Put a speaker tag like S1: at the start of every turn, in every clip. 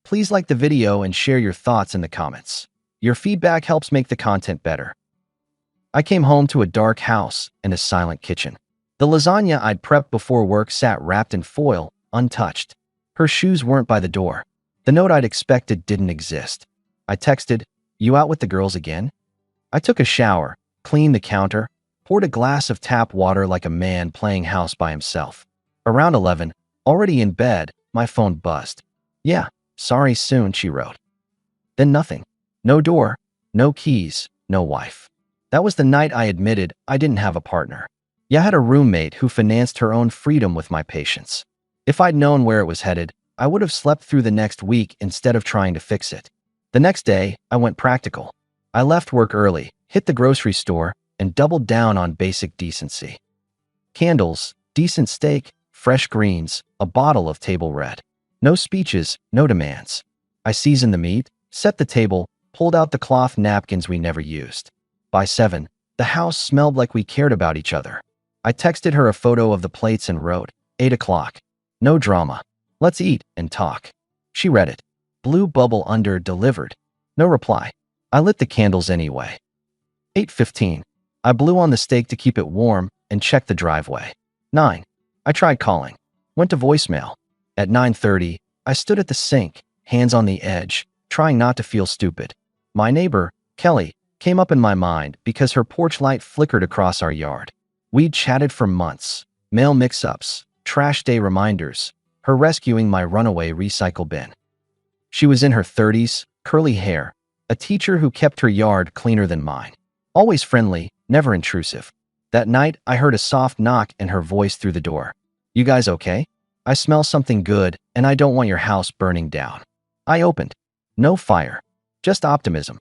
S1: Please like the video and share your thoughts in the comments. Your feedback helps make the content better. I came home to a dark house and a silent kitchen. The lasagna I'd prepped before work sat wrapped in foil, untouched. Her shoes weren't by the door. The note I'd expected didn't exist. I texted, "You out with the girls again?" I took a shower, cleaned the counter, poured a glass of tap water like a man playing house by himself. Around 11, already in bed, my phone buzzed. "Yeah, sorry soon," she wrote. Then nothing. No door, no keys, no wife. That was the night I admitted I didn't have a partner. Yeah, I had a roommate who financed her own freedom with my patience. If I'd known where it was headed, I would have slept through the next week instead of trying to fix it. The next day, I went practical. I left work early, hit the grocery store, and doubled down on basic decency. Candles, decent steak, fresh greens, a bottle of table red. No speeches, no demands. I seasoned the meat, set the table, pulled out the cloth napkins we never used. By 7, the house smelled like we cared about each other. I texted her a photo of the plates and wrote, 8 o'clock. No drama. Let's eat and talk. She read it. Blue bubble under delivered. No reply. I lit the candles anyway. 8:15. I blew on the steak to keep it warm and checked the driveway. 9. I tried calling. Went to voicemail. At 9:30, I stood at the sink, hands on the edge, trying not to feel stupid. My neighbor, Kelly, came up in my mind because her porch light flickered across our yard. We'd chatted for months. Mail mix-ups, trash day reminders, her rescuing my runaway recycle bin. She was in her 30s, curly hair, a teacher who kept her yard cleaner than mine. Always friendly, never intrusive. That night, I heard a soft knock and her voice through the door. "You guys okay? I smell something good, and I don't want your house burning down." I opened. No fire, just optimism.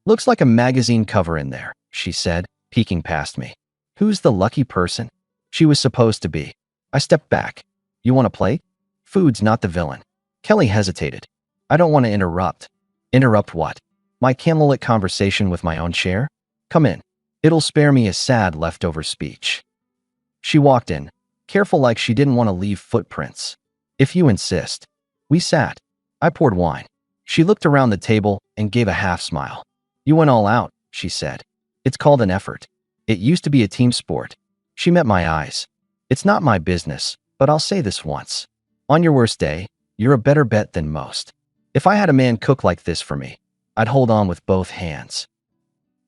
S1: "Looks like a magazine cover in there," she said, peeking past me. "Who's the lucky person?" She was supposed to be. I stepped back. "You want a plate?" "Food's not the villain." Kelly hesitated. "I don't want to interrupt." "Interrupt what? My candlelit conversation with my own chair? Come in. It'll spare me a sad leftover speech." She walked in, careful like she didn't want to leave footprints. "If you insist." We sat. I poured wine. She looked around the table and gave a half smile. "You went all out," she said. "It's called an effort. It used to be a team sport." She met my eyes. "It's not my business, but I'll say this once. On your worst day, you're a better bet than most. If I had a man cook like this for me, I'd hold on with both hands."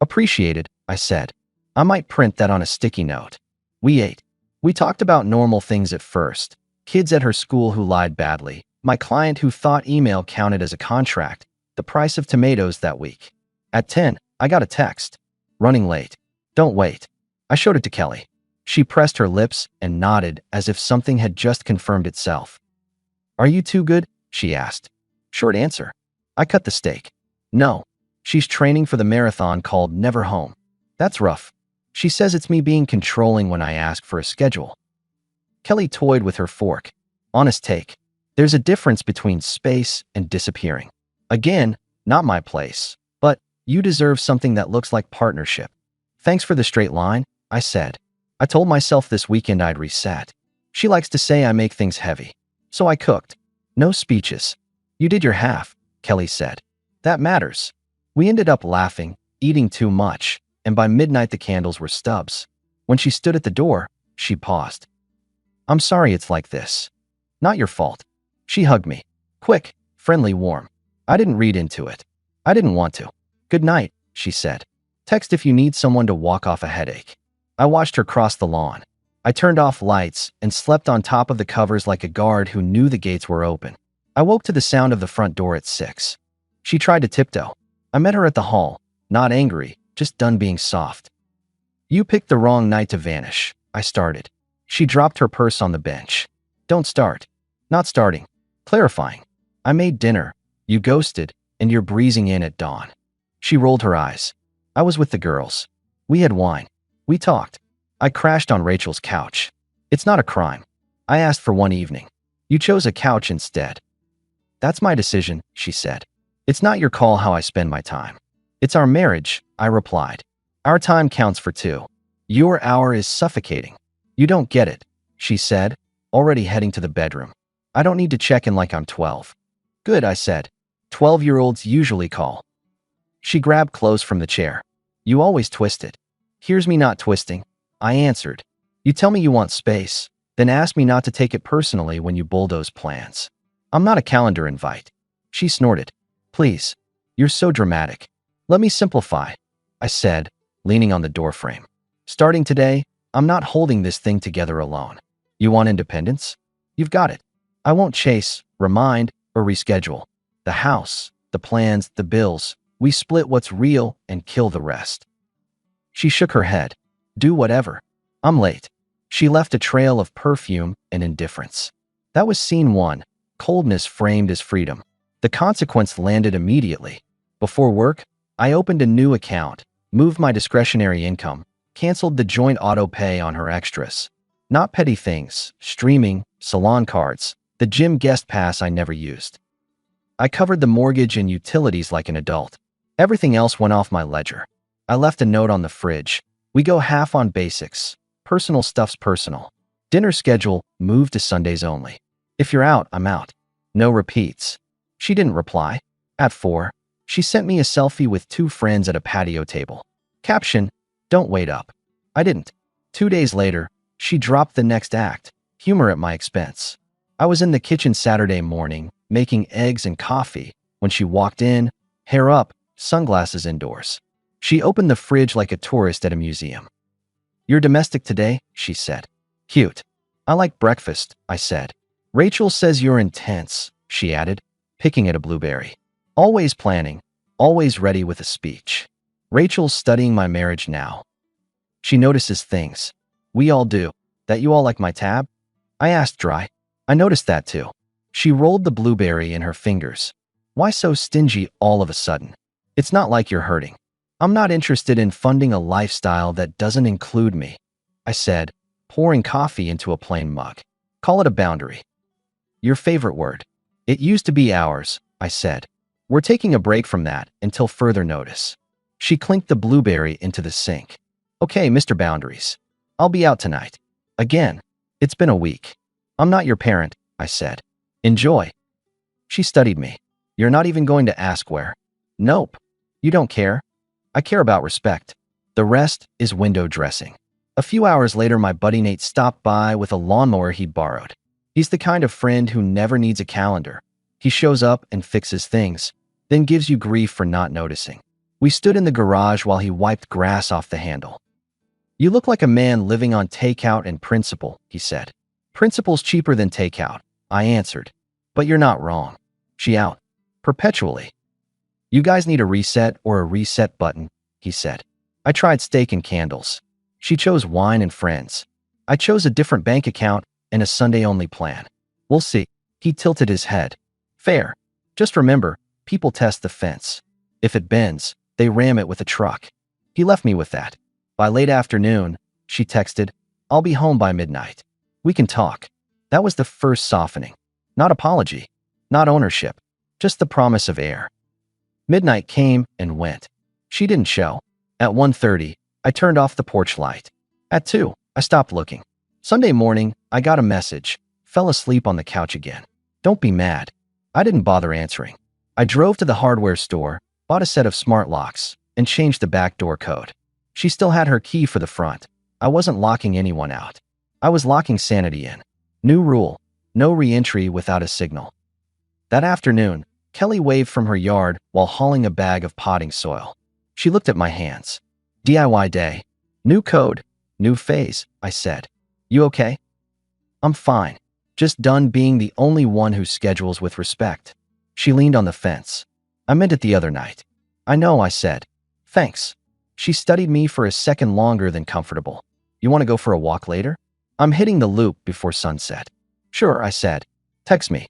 S1: "Appreciated," I said. "I might print that on a sticky note." We ate. We talked about normal things at first. Kids at her school who lied badly, my client who thought email counted as a contract, the price of tomatoes that week. At 10, I got a text. "Running late. Don't wait." I showed it to Kelly. She pressed her lips and nodded as if something had just confirmed itself. "Are you too good?" she asked. Short answer. I cut the steak. "No. She's training for the marathon called Never Home." "That's rough." She says it's me being controlling when I ask for a schedule. Kelly toyed with her fork. "Honest take. There's a difference between space and disappearing. Again, not my place, but you deserve something that looks like partnership." "Thanks for the straight line," I said. I told myself this weekend I'd reset. She likes to say I make things heavy. So I cooked. No speeches. "You did your half," Kelly said. "That matters." We ended up laughing, eating too much, and by midnight the candles were stubs. When she stood at the door, she paused. "I'm sorry it's like this." "Not your fault." She hugged me. Quick, friendly, warm. I didn't read into it. I didn't want to. "Good night," she said. "Text if you need someone to walk off a headache." I watched her cross the lawn. I turned off lights and slept on top of the covers like a guard who knew the gates were open. I woke to the sound of the front door at 6. She tried to tiptoe. I met her at the hall, not angry, just done being soft. "You picked the wrong night to vanish," I started. She dropped her purse on the bench. "Don't start." "Not starting." Clarifying. "I made dinner. You ghosted, and you're breezing in at dawn." She rolled her eyes. "I was with the girls. We had wine. We talked. I crashed on Rachel's couch. It's not a crime. I asked for one evening. You chose a couch instead." "That's my decision," she said. "It's not your call how I spend my time." "It's our marriage," I replied. "Our time counts for two. Your hour is suffocating." "You don't get it," she said, already heading to the bedroom. "I don't need to check in like I'm 12. Good, I said. 12-year-olds usually call. She grabbed clothes from the chair. You always twist it. Here's me not twisting. I answered. You tell me you want space, then ask me not to take it personally when you bulldoze plans. I'm not a calendar invite. She snorted. Please. You're so dramatic. Let me simplify, I said, leaning on the doorframe. Starting today, I'm not holding this thing together alone. You want independence? You've got it. I won't chase, remind, or reschedule. The house, the plans, the bills. We split what's real and kill the rest. She shook her head. Do whatever. I'm late. She left a trail of perfume and indifference. That was scene 1, coldness framed as freedom. The consequence landed immediately. Before work, I opened a new account, moved my discretionary income, canceled the joint auto pay on her extras. Not petty things, streaming, salon cards, the gym guest pass I never used. I covered the mortgage and utilities like an adult. Everything else went off my ledger. I left a note on the fridge. We go half on basics. Personal stuff's personal. Dinner schedule moved to Sundays only. If you're out, I'm out. No repeats. She didn't reply. At 4, she sent me a selfie with 2 friends at a patio table. Caption, don't wait up. I didn't. 2 days later, she dropped the next act, humor at my expense. I was in the kitchen Saturday morning, making eggs and coffee, when she walked in, hair up, sunglasses indoors. She opened the fridge like a tourist at a museum. You're domestic today, she said. Cute. I like breakfast, I said. Rachel says you're intense, she added, picking at a blueberry. Always planning, always ready with a speech. Rachel's studying my marriage now. She notices things. We all do. That you all like my tab? I asked dry. I noticed that too. She rolled the blueberry in her fingers. Why so stingy all of a sudden? It's not like you're hurting. I'm not interested in funding a lifestyle that doesn't include me, I said, pouring coffee into a plain mug. Call it a boundary. Your favorite word. It used to be ours, I said. We're taking a break from that until further notice. She clinked the blueberry into the sink. Okay, Mr. Boundaries. I'll be out tonight. Again. It's been a week. I'm not your parent, I said. Enjoy. She studied me. You're not even going to ask where. Nope. You don't care. I care about respect. The rest is window dressing. A few hours later, my buddy Nate stopped by with a lawnmower he'd borrowed. He's the kind of friend who never needs a calendar. He shows up and fixes things, then gives you grief for not noticing. We stood in the garage while he wiped grass off the handle. You look like a man living on takeout and principle, he said. Principle's cheaper than takeout, I answered. But you're not wrong. She out. Perpetually. You guys need a reset or a reset button, he said. I tried steak and candles. She chose wine and friends. I chose a different bank account and a Sunday-only plan. We'll see. He tilted his head. Fair. Just remember, people test the fence. If it bends, they ram it with a truck. He left me with that. By late afternoon, she texted, I'll be home by midnight. We can talk. That was the first softening. Not apology. Not ownership. Just the promise of air. Midnight came and went. She didn't show. At 1:30, I turned off the porch light. At 2, I stopped looking. Sunday morning, I got a message. Fell asleep on the couch again. Don't be mad. I didn't bother answering. I drove to the hardware store, bought a set of smart locks, and changed the back door code. She still had her key for the front. I wasn't locking anyone out. I was locking sanity in. New rule. No re-entry without a signal. That afternoon, Kelly waved from her yard while hauling a bag of potting soil. She looked at my hands. DIY day. New code. New phase, I said. You okay? I'm fine. Just done being the only one who schedules with respect. She leaned on the fence. I meant it the other night. I know, I said. Thanks. She studied me for a second longer than comfortable. You want to go for a walk later? I'm hitting the loop before sunset. Sure, I said. Text me.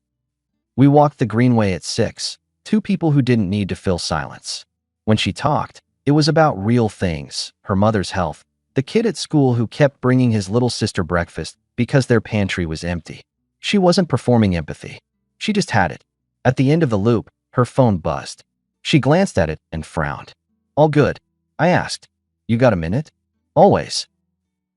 S1: We walked the greenway at 6, 2 people who didn't need to fill silence. When she talked, it was about real things, her mother's health, the kid at school who kept bringing his little sister breakfast because their pantry was empty. She wasn't performing empathy. She just had it. At the end of the loop, her phone buzzed. She glanced at it and frowned. All good. I asked. You got a minute? Always.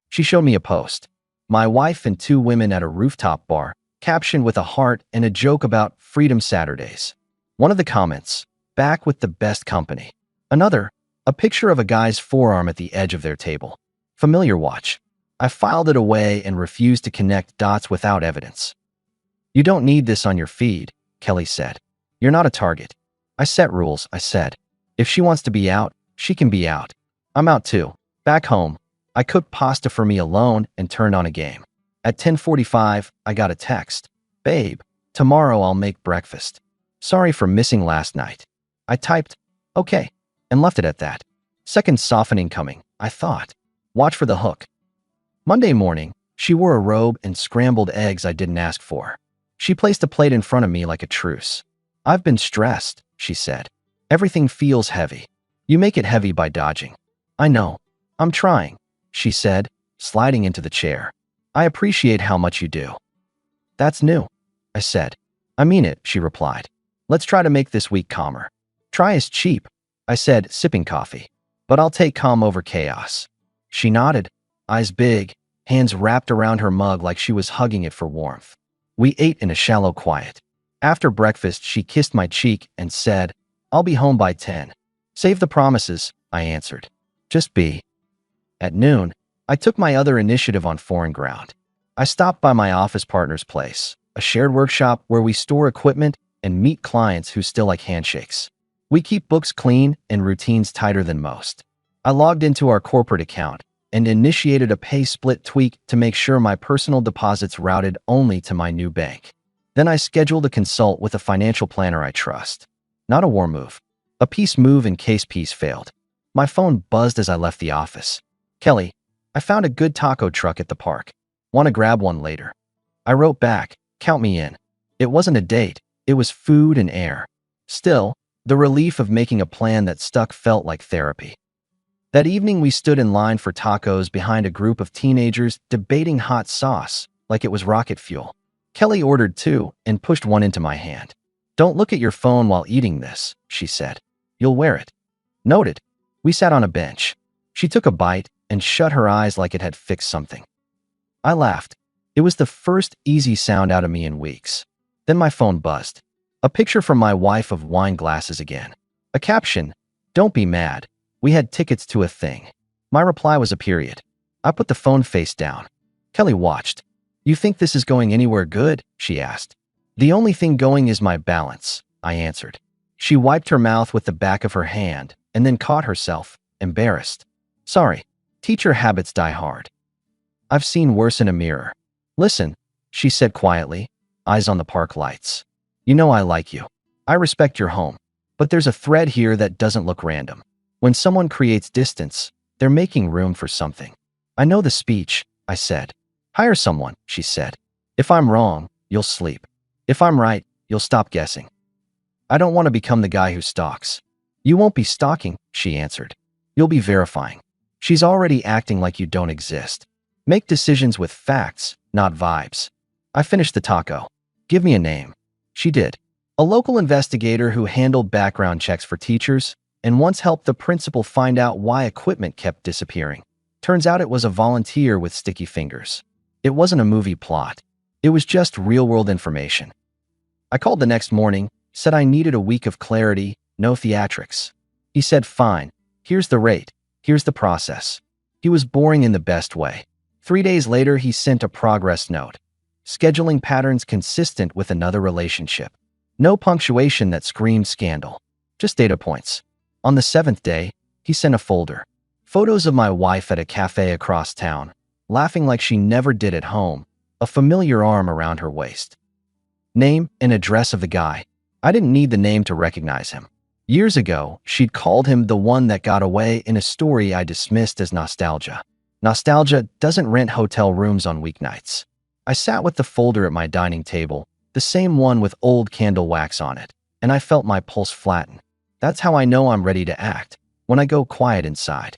S1: She showed me a post. My wife and 2 women at a rooftop bar, captioned with a heart and a joke about Freedom Saturdays. One of the comments, back with the best company. Another, a picture of a guy's forearm at the edge of their table. Familiar watch. I filed it away and refused to connect dots without evidence. You don't need this on your feed, Kelly said. You're not a target. I set rules, I said. If she wants to be out, she can be out. I'm out too. Back home, I cooked pasta for me alone and turned on a game. At 10:45, I got a text. Babe, tomorrow I'll make breakfast. Sorry for missing last night. I typed, okay, and left it at that. Second softening coming, I thought. Watch for the hook. Monday morning, she wore a robe and scrambled eggs I didn't ask for. She placed a plate in front of me like a truce. I've been stressed, she said. Everything feels heavy. You make it heavy by dodging. I know. I'm trying, she said, sliding into the chair. I appreciate how much you do. That's new, I said. I mean it, she replied. Let's try to make this week calmer. Try is cheap, I said, sipping coffee. But I'll take calm over chaos. She nodded, eyes big, hands wrapped around her mug like she was hugging it for warmth. We ate in a shallow quiet. After breakfast, she kissed my cheek and said, I'll be home by 10. Save the promises, I answered. Just be. At noon, I took my other initiative on foreign ground. I stopped by my office partner's place, a shared workshop where we store equipment and meet clients who still like handshakes. We keep books clean and routines tighter than most. I logged into our corporate account and initiated a pay split tweak to make sure my personal deposits routed only to my new bank. Then I scheduled a consult with a financial planner I trust. Not a war move. A peace move in case peace failed. My phone buzzed as I left the office. Kelly, I found a good taco truck at the park. Want to grab one later? I wrote back, count me in. It wasn't a date. It was food and air. Still, the relief of making a plan that stuck felt like therapy. That evening, we stood in line for tacos behind a group of teenagers debating hot sauce like it was rocket fuel. Kelly ordered two and pushed one into my hand. Don't look at your phone while eating this, she said. You'll wear it. Noted. We sat on a bench. She took a bite and shut her eyes like it had fixed something. I laughed. It was the first easy sound out of me in weeks. Then my phone buzzed. A picture from my wife of wine glasses again. A caption, don't be mad. We had tickets to a thing. My reply was a period. I put the phone face down. Kelly watched. You think this is going anywhere good? She asked. The only thing going is my balance, I answered. She wiped her mouth with the back of her hand and then caught herself, embarrassed. Sorry, teacher habits die hard. I've seen worse in a mirror. Listen, she said quietly, eyes on the park lights. You know I like you. I respect your home. But there's a thread here that doesn't look random. When someone creates distance, they're making room for something. I know the speech, I said. Hire someone, she said. If I'm wrong, you'll sleep. If I'm right, you'll stop guessing. I don't want to become the guy who stalks. You won't be stalking, she answered. You'll be verifying. She's already acting like you don't exist. Make decisions with facts, not vibes. I finished the taco. Give me a name. She did. A local investigator who handled background checks for teachers and once helped the principal find out why equipment kept disappearing. Turns out it was a volunteer with sticky fingers. It wasn't a movie plot. It was just real-world information. I called the next morning, said I needed a week of clarity, no theatrics. He said, fine, here's the rate, here's the process. He was boring in the best way. 3 days later, he sent a progress note. Scheduling patterns consistent with another relationship. No punctuation that screamed scandal. Just data points. On the 7th day, he sent a folder. Photos of my wife at a cafe across town, laughing like she never did at home, a familiar arm around her waist. Name and address of the guy. I didn't need the name to recognize him. Years ago, she'd called him the one that got away in a story I dismissed as nostalgia. Nostalgia doesn't rent hotel rooms on weeknights. I sat with the folder at my dining table, the same one with old candle wax on it, and I felt my pulse flatten. That's how I know I'm ready to act, when I go quiet inside.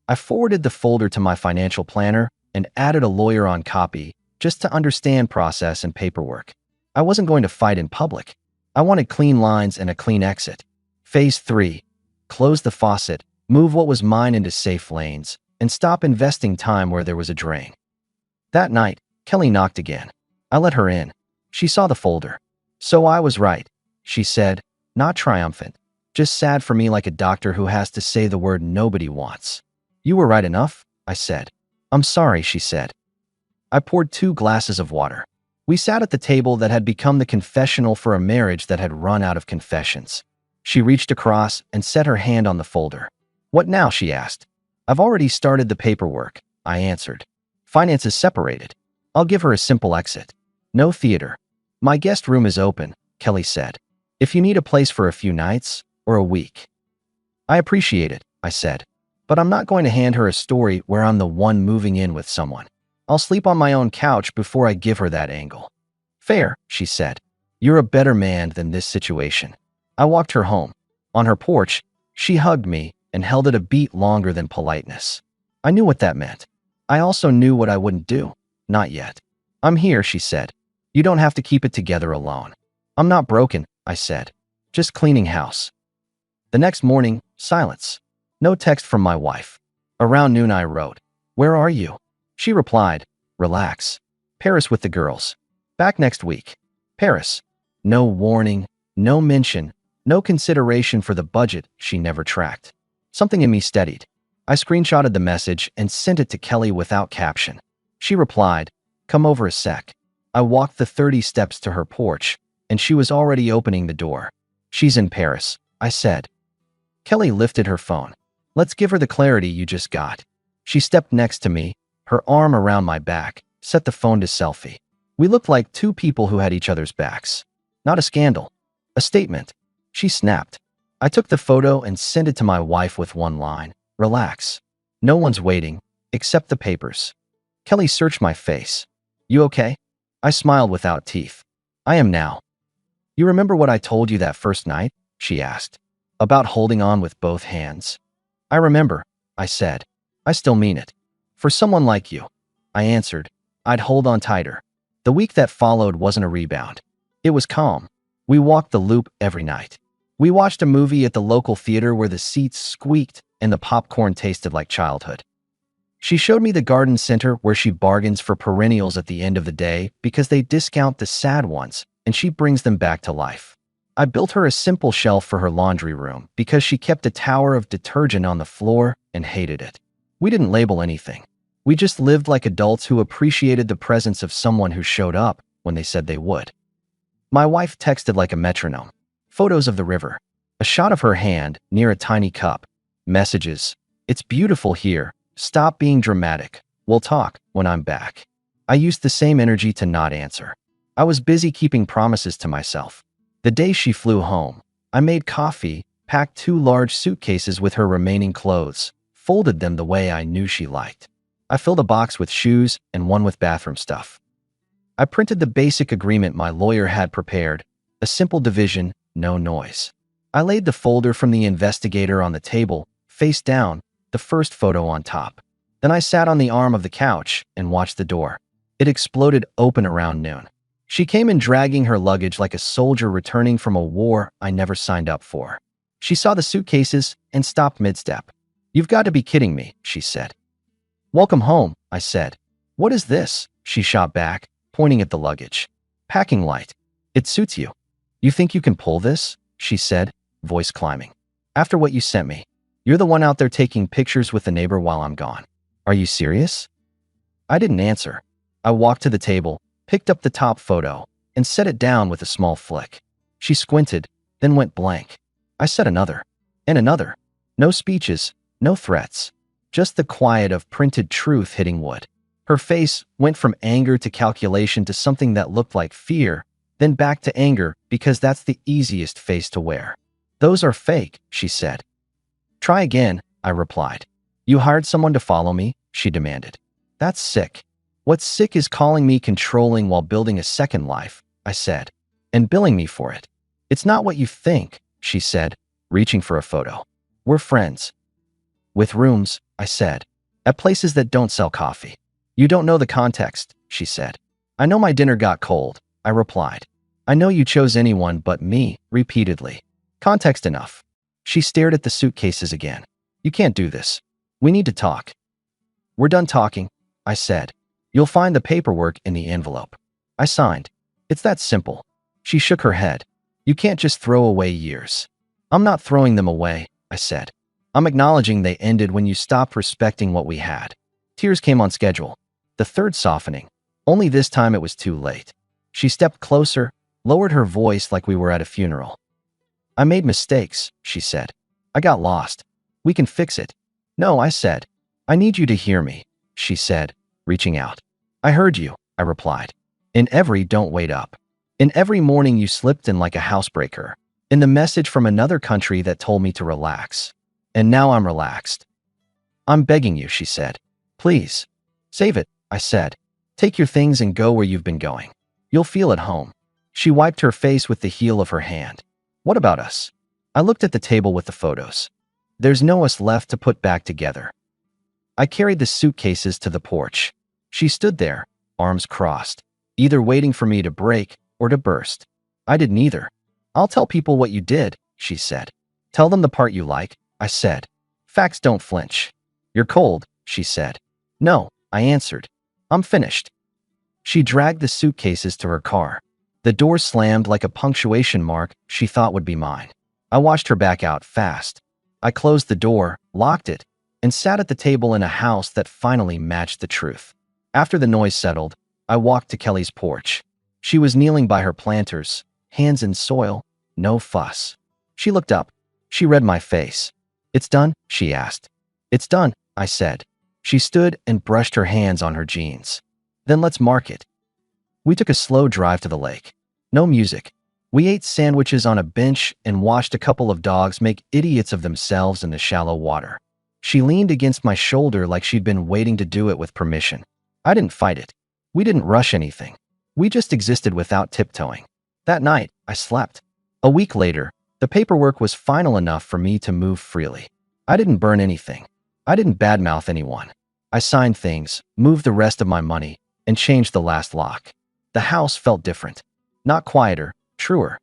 S1: I forwarded the folder to my financial planner and added a lawyer on copy just to understand process and paperwork. I wasn't going to fight in public. I wanted clean lines and a clean exit. Phase 3. Close the faucet, move what was mine into safe lanes, and stop investing time where there was a drain. That night, Kelly knocked again. I let her in. She saw the folder. So I was right, she said, not triumphant, just sad for me like a doctor who has to say the word nobody wants. You were right enough, I said. I'm sorry, she said. I poured 2 glasses of water. We sat at the table that had become the confessional for a marriage that had run out of confessions. She reached across and set her hand on the folder. What now? She asked. I've already started the paperwork, I answered. Finance is separated. I'll give her a simple exit. No theater. My guest room is open, Kelly said. If you need a place for a few nights or a week. I appreciate it, I said. But I'm not going to hand her a story where I'm the one moving in with someone. I'll sleep on my own couch before I give her that angle. Fair, she said. You're a better man than this situation. I walked her home. On her porch, she hugged me and held it a beat longer than politeness. I knew what that meant. I also knew what I wouldn't do. Not yet. I'm here, she said. You don't have to keep it together alone. I'm not broken, I said. Just cleaning house. The next morning, silence. No text from my wife. Around noon I wrote, "Where are you?" She replied, "Relax. Paris with the girls. Back next week." Paris. No warning, no mention, no consideration for the budget she never tracked. Something in me steadied. I screenshotted the message and sent it to Kelly without caption. She replied, "Come over a sec." I walked the 30 steps to her porch, and she was already opening the door. "She's in Paris," I said. Kelly lifted her phone. "Let's give her the clarity you just got." She stepped next to me, her arm around my back, set the phone to selfie. We looked like 2 people who had each other's backs. Not a scandal. A statement. She snapped. I took the photo and sent it to my wife with one line. "Relax. No one's waiting, except the papers." Kelly searched my face. "You okay?" I smiled without teeth. "I am now." "You remember what I told you that first night?" she asked. "About holding on with both hands." "I remember," I said. "I still mean it. For someone like you," I answered. "I'd hold on tighter." The week that followed wasn't a rebound. It was calm. We walked the loop every night. We watched a movie at the local theater where the seats squeaked and the popcorn tasted like childhood. She showed me the garden center where she bargains for perennials at the end of the day because they discount the sad ones and she brings them back to life. I built her a simple shelf for her laundry room because she kept a tower of detergent on the floor and hated it. We didn't label anything. We just lived like adults who appreciated the presence of someone who showed up when they said they would. My wife texted like a metronome. Photos of the river. A shot of her hand near a tiny cup. Messages. "It's beautiful here. Stop being dramatic. We'll talk when I'm back." I used the same energy to not answer. I was busy keeping promises to myself. The day she flew home, I made coffee, packed 2 large suitcases with her remaining clothes, folded them the way I knew she liked. I filled a box with shoes and one with bathroom stuff. I printed the basic agreement my lawyer had prepared, a simple division, no noise. I laid the folder from the investigator on the table, face down, the first photo on top. Then I sat on the arm of the couch and watched the door. It exploded open around noon. She came in dragging her luggage like a soldier returning from a war I never signed up for. She saw the suitcases and stopped mid-step. "You've got to be kidding me," she said. "Welcome home," I said. "What is this?" she shot back, pointing at the luggage. "Packing light. It suits you." "You think you can pull this?" she said, voice climbing. "After what you sent me. You're the one out there taking pictures with the neighbor while I'm gone. Are you serious?" I didn't answer. I walked to the table, picked up the top photo, and set it down with a small flick. She squinted, then went blank. I said another, and another. No speeches, no threats. Just the quiet of printed truth hitting wood. Her face went from anger to calculation to something that looked like fear, then back to anger because that's the easiest face to wear. "Those are fake," she said. "Try again," I replied. "You hired someone to follow me?" she demanded. "That's sick." "What's sick is calling me controlling while building a second life," I said, "and billing me for it." "It's not what you think," she said, reaching for a photo. "We're friends." "With rooms," I said, "at places that don't sell coffee." "You don't know the context," she said. "I know my dinner got cold," I replied. "I know you chose anyone but me," repeatedly. "Context enough." She stared at the suitcases again. "You can't do this. We need to talk." "We're done talking," I said. "You'll find the paperwork in the envelope." I signed. It's that simple. She shook her head. You can't just throw away years. I'm not throwing them away, I said. I'm acknowledging they ended when you stopped respecting what we had. Tears came on schedule. The third softening. Only this time it was too late. She stepped closer, lowered her voice like we were at a funeral. I made mistakes, she said. I got lost. We can fix it. No, I said. I need you to hear me, she said, reaching out. I heard you, I replied. In every don't wait up. In every morning you slipped in like a housebreaker. In the message from another country that told me to relax. And now I'm relaxed. I'm begging you, she said. Please. Save it, I said. Take your things and go where you've been going. You'll feel at home. She wiped her face with the heel of her hand. What about us? I looked at the table with the photos. There's no us left to put back together. I carried the suitcases to the porch. She stood there, arms crossed, either waiting for me to break or to burst. I did neither. I'll tell people what you did, she said. Tell them the part you like, I said. Facts don't flinch. You're cold, she said. No, I answered. I'm finished. She dragged the suitcases to her car. The door slammed like a punctuation mark she thought would be mine. I watched her back out fast. I closed the door, locked it, and sat at the table in a house that finally matched the truth. After the noise settled, I walked to Kelly's porch. She was kneeling by her planters, hands in soil, no fuss. She looked up. She read my face. It's done, she asked. It's done, I said. She stood and brushed her hands on her jeans. Then let's mark it. We took a slow drive to the lake. No music. We ate sandwiches on a bench and watched a couple of dogs make idiots of themselves in the shallow water. She leaned against my shoulder like she'd been waiting to do it with permission. I didn't fight it. We didn't rush anything. We just existed without tiptoeing. That night, I slept. A week later, the paperwork was final enough for me to move freely. I didn't burn anything. I didn't badmouth anyone. I signed things, moved the rest of my money, and changed the last lock. The house felt different. Not quieter, truer.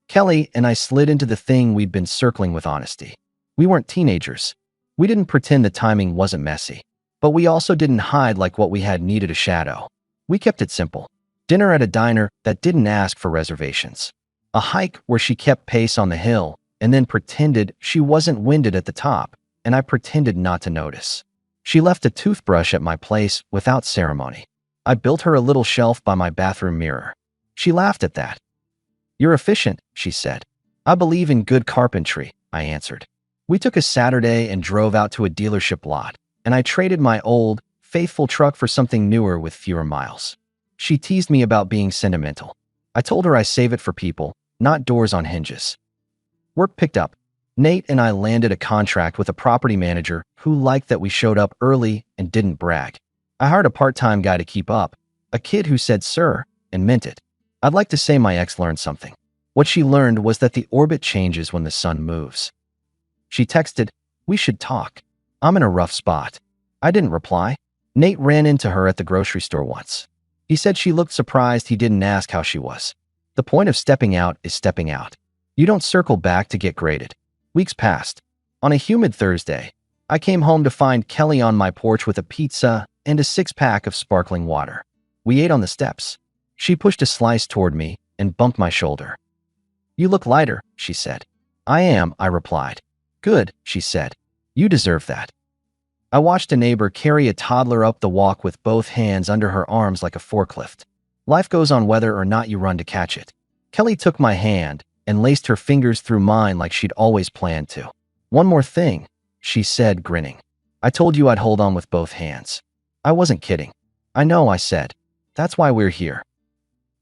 S1: Kelly and I slid into the thing we'd been circling with honesty. We weren't teenagers. We didn't pretend the timing wasn't messy. But we also didn't hide like what we had needed a shadow. We kept it simple. Dinner at a diner that didn't ask for reservations. A hike where she kept pace on the hill and then pretended she wasn't winded at the top, and I pretended not to notice. She left a toothbrush at my place without ceremony. I built her a little shelf by my bathroom mirror. She laughed at that. You're efficient, she said. I believe in good carpentry, I answered. We took a Saturday and drove out to a dealership lot, and I traded my old, faithful truck for something newer with fewer miles. She teased me about being sentimental. I told her I save it for people, not doors on hinges. Work picked up. Nate and I landed a contract with a property manager who liked that we showed up early and didn't brag. I hired a part-time guy to keep up, a kid who said sir and meant it. I'd like to say my ex learned something. What she learned was that the orbit changes when the sun moves. She texted, "We should talk. I'm in a rough spot." I didn't reply. Nate ran into her at the grocery store once. He said she looked surprised he didn't ask how she was. The point of stepping out is stepping out. You don't circle back to get graded. Weeks passed. On a humid Thursday, I came home to find Kelly on my porch with a pizza and a six-pack of sparkling water. We ate on the steps. She pushed a slice toward me and bumped my shoulder. "You look lighter," she said. "I am," I replied. "Good," she said. "You deserve that." I watched a neighbor carry a toddler up the walk with both hands under her arms like a forklift. Life goes on whether or not you run to catch it. Kelly took my hand and laced her fingers through mine like she'd always planned to. "One more thing," she said, grinning. "I told you I'd hold on with both hands." I wasn't kidding. "I know," I said. "That's why we're here."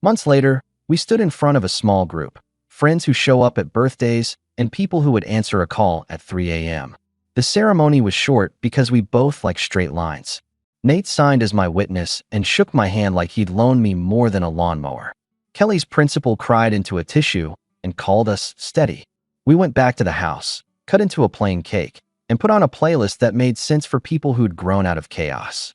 S1: Months later, we stood in front of a small group, friends who show up at birthdays and people who would answer a call at 3 a.m. The ceremony was short because we both like straight lines. Nate signed as my witness and shook my hand like he'd loaned me more than a lawnmower. Kelly's principal cried into a tissue and called us steady. We went back to the house, cut into a plain cake, and put on a playlist that made sense for people who'd grown out of chaos.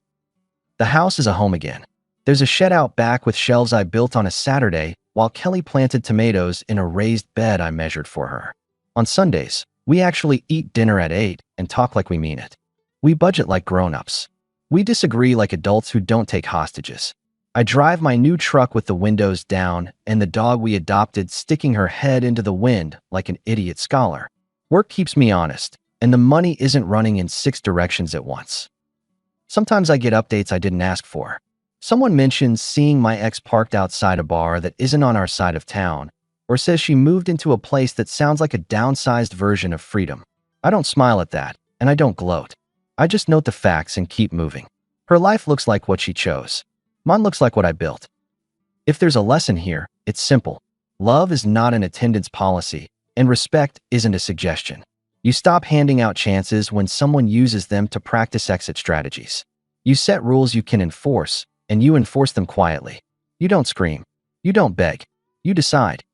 S1: The house is a home again. There's a shed out back with shelves I built on a Saturday while Kelly planted tomatoes in a raised bed I measured for her. On Sundays, we actually eat dinner at 8 and talk like we mean it. We budget like grown-ups. We disagree like adults who don't take hostages. I drive my new truck with the windows down and the dog we adopted sticking her head into the wind like an idiot scholar. Work keeps me honest, and the money isn't running in 6 directions at once. Sometimes I get updates I didn't ask for. Someone mentions seeing my ex parked outside a bar that isn't on our side of town, or says she moved into a place that sounds like a downsized version of freedom. I don't smile at that, and I don't gloat. I just note the facts and keep moving. Her life looks like what she chose. Mine looks like what I built. If there's a lesson here, it's simple. Love is not an attendance policy, and respect isn't a suggestion. You stop handing out chances when someone uses them to practice exit strategies. You set rules you can enforce, and you enforce them quietly. You don't scream. You don't beg. You decide.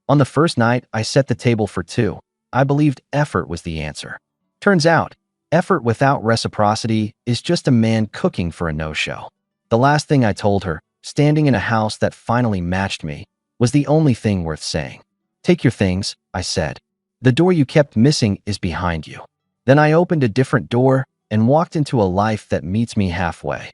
S1: On the first night, I set the table for 2. I believed effort was the answer. Turns out, effort without reciprocity is just a man cooking for a no-show. The last thing I told her, standing in a house that finally matched me, was the only thing worth saying. Take your things, I said. The door you kept missing is behind you. Then I opened a different door and walked into a life that meets me halfway.